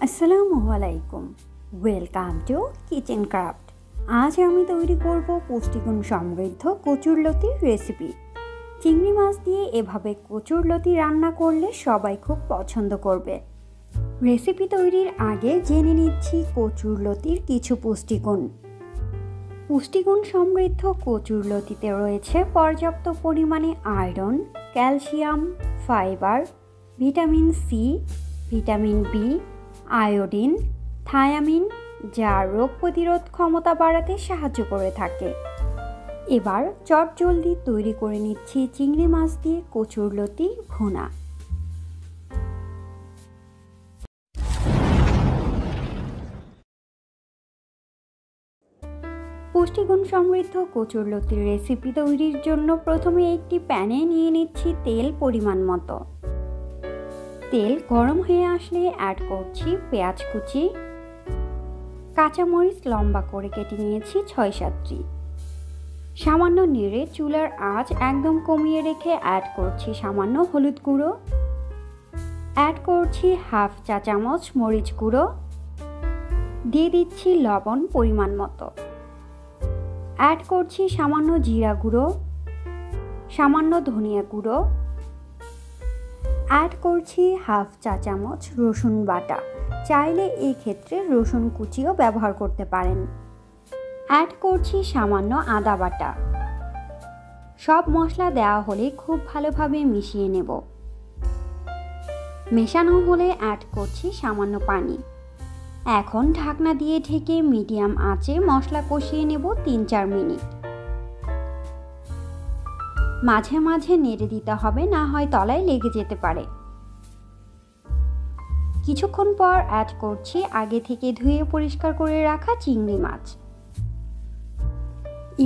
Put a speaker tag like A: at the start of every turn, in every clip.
A: আসসালামু আলাইকুম, welcome to kitchen craft. আজ আমি তৈরি করব পুষ্টিগুণ সমৃদ্ধ কচুরলতির রেসিপি। চিংড়ি মাছ দিয়ে এভাবে কচুরলতি রান্না করলে সবাই খুব পছন্দ করবে। রেসিপি তৈরির আগে জেনে নিচ্ছি কচুরলতির কিছু পুষ্টিগুণ। পুষ্টিগুণ সমৃদ্ধ কচুরলতিতে রয়েছে পর্যাপ্ত পরিমাণে iron, calcium, fibre, vitamin C, vitamin B, iodine, thiamine, যা রোগ প্রতিরোধ ক্ষমতা বাড়াতে সাহায্য করে থাকে। এবার চটজলদি তৈরি করে নিচ্ছি চিংড়ি মাছ দিয়ে কচুরলতি ভুনা। পুষ্টিগুণ সমৃদ্ধ কচুরলতির রেসিপি তৈরির জন্য প্রথমে একটি প্যানে নিয়ে নিচ্ছি তেল পরিমাণ মতো। তেল গরম হয়ে আসলে অ্যাড করছি পেঁয়াজ কুচি, কাঁচামরিচ লম্বা করে কেটে নিয়েছি 6-7টি। সামান্য নেড়ে চুলার আঁচ একদম কমিয়ে রেখে অ্যাড করছি সামান্য হলুদ গুঁড়ো, অ্যাড করছি হাফ চা চামচ মরিচ গুঁড়ো, দিয়ে দিচ্ছি লবণ পরিমাণ মতো, অ্যাড করছি সামান্য জিরা গুঁড়ো, সামান্য ধনিয়া গুঁড়ো, অ্যাড করছি হাফ চা চামচ রসুন বাটা। চাইলে এই ক্ষেত্রে রসুন কুচিও ব্যবহার করতে পারেন। অ্যাড করছি সামান্য আদা বাটা। সব মশলা দেওয়া হলে খুব ভালোভাবে মিশিয়ে নেব। মেশানো হলে অ্যাড করছি সামান্য পানি। এখন ঢাকনা দিয়ে ঢেকে মিডিয়াম আঁচে মশলা কষিয়ে নেব 3-4 মিনিট। মাঝে মাঝে নেড়ে দিতে হবে, না হয় তলায় লেগে যেতে পারে। কিছুক্ষণ পর অ্যাড করছি আগে থেকে ধুয়ে পরিষ্কার করে রাখা চিংড়ি মাছ।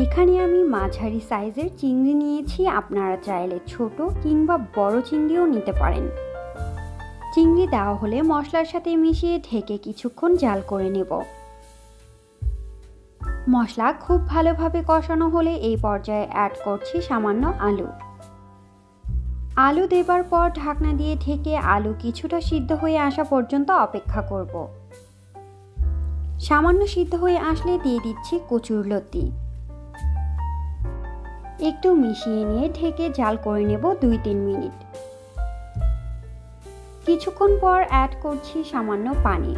A: এখানে আমি মাঝারি সাইজের চিংড়ি নিয়েছি, আপনারা চাইলে ছোট কিংবা বড় চিংড়িও নিতে পারেন। চিংড়ি দেওয়া হলে মশলার সাথে মিশিয়ে ঢেকে কিছুক্ষণ জাল করে নেব। মশলা খুব ভালোভাবে কষানো হলে এই পর্যায়ে অ্যাড করছি সামান্য আলু। আলু দেবার পর ঢাকনা দিয়ে ঢেকে আলু কিছুটা সিদ্ধ হয়ে আসা পর্যন্ত অপেক্ষা করব। সামান্য সিদ্ধ হয়ে আসলে দিয়ে দিচ্ছি কচুরলতি। একটু মিশিয়ে নিয়ে ঢেকে জাল করে নেব 2-3 মিনিট। কিছুক্ষণ পর অ্যাড করছি সামান্য পানি।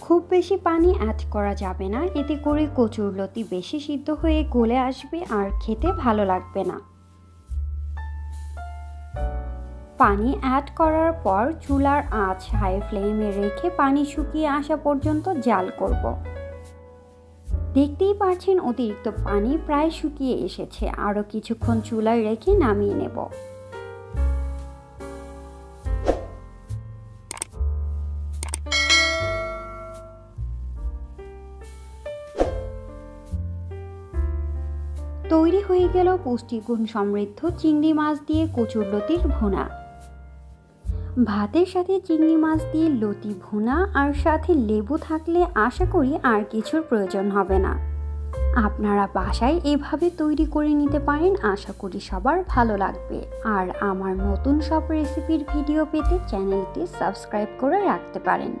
A: খুব বেশি পানি অ্যাড করা যাবে না, এতে করে কচুরলতি বেশি সিদ্ধ হয়ে গলে আসবে আর খেতে ভালো লাগবে না। পানি অ্যাড করার পর চুলার আঁচ হাই ফ্লেমে রেখে পানি শুকিয়ে আসা পর্যন্ত জাল করব। দেখতেই পাচ্ছেন অতিরিক্ত পানি প্রায় শুকিয়ে এসেছে। আরও কিছুক্ষণ চুলায় রেখে নামিয়ে নেব। তৈরি হয়ে গেল পুষ্টিগুণ সমৃদ্ধ চিংড়ি মাছ দিয়ে কচুরলতির ভুনা। ভাতের সাথে চিংড়ি মাছ দিয়ে লতি ভুনা আর সাথে লেবু থাকলে আশা করি আর কিছুর প্রয়োজন হবে না। আপনারা বাসায় এভাবে তৈরি করে নিতে পারেন, আশা করি সবার ভালো লাগবে। আর আমার নতুন সব রেসিপির ভিডিও পেতে চ্যানেলটি সাবস্ক্রাইব করে রাখতে পারেন।